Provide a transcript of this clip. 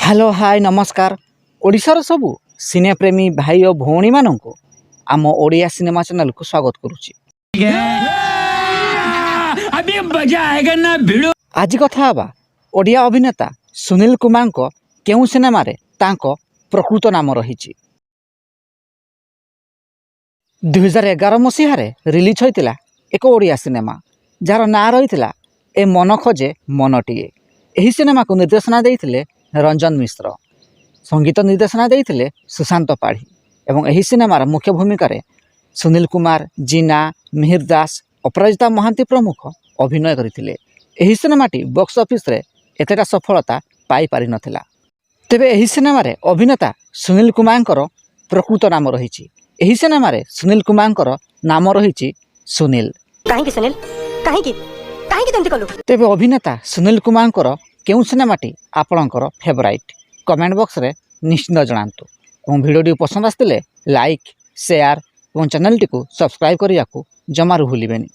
Hello hi नमस्कार ओडिशार सबु सिनेप्रेमी भाई और भौणी मानक आम ओडिया सिनेमा चैनल को स्वागत करुच्ची। आज कथा हवा ओडिया अभिनेता सुनील कुमार को केउ सिनेमा रे तांको प्रकृत नाम रही 2011 मसीह रिलीज होता एक ओडिया सिनेमा जार ना रही ए मन खोजे मनटीए। यही सिनेमा को निर्देशना देते रंजन मिश्र, संगीत निर्देशना देते सुशांत पाढ़ी एवं यही सिनेमार मुख्य भूमिका सुनील कुमार, जीना, मिहिर दास, अपराजिता महांती प्रमुख अभिनय करते। यही सिनेमाटी बॉक्स ऑफिस रे एतेटा सफलता पाई पारि नथिला। तेबे यही सिनेमार अभिनेता सुनील कुमार प्रकृत नाम रही। यही सिनेमार सुनील कुमार नाम रही सुनील। तेबे अभिनेता सुनील कुमार केउ सिनेमाटी आपणकर फेवराइट कमेंट बॉक्स रे निश्चित जणातु। और वीडियो पसंद आसते लाइक शेयर और चैनल टी सब्सक्राइब करने को जमारू भूलिबेनी।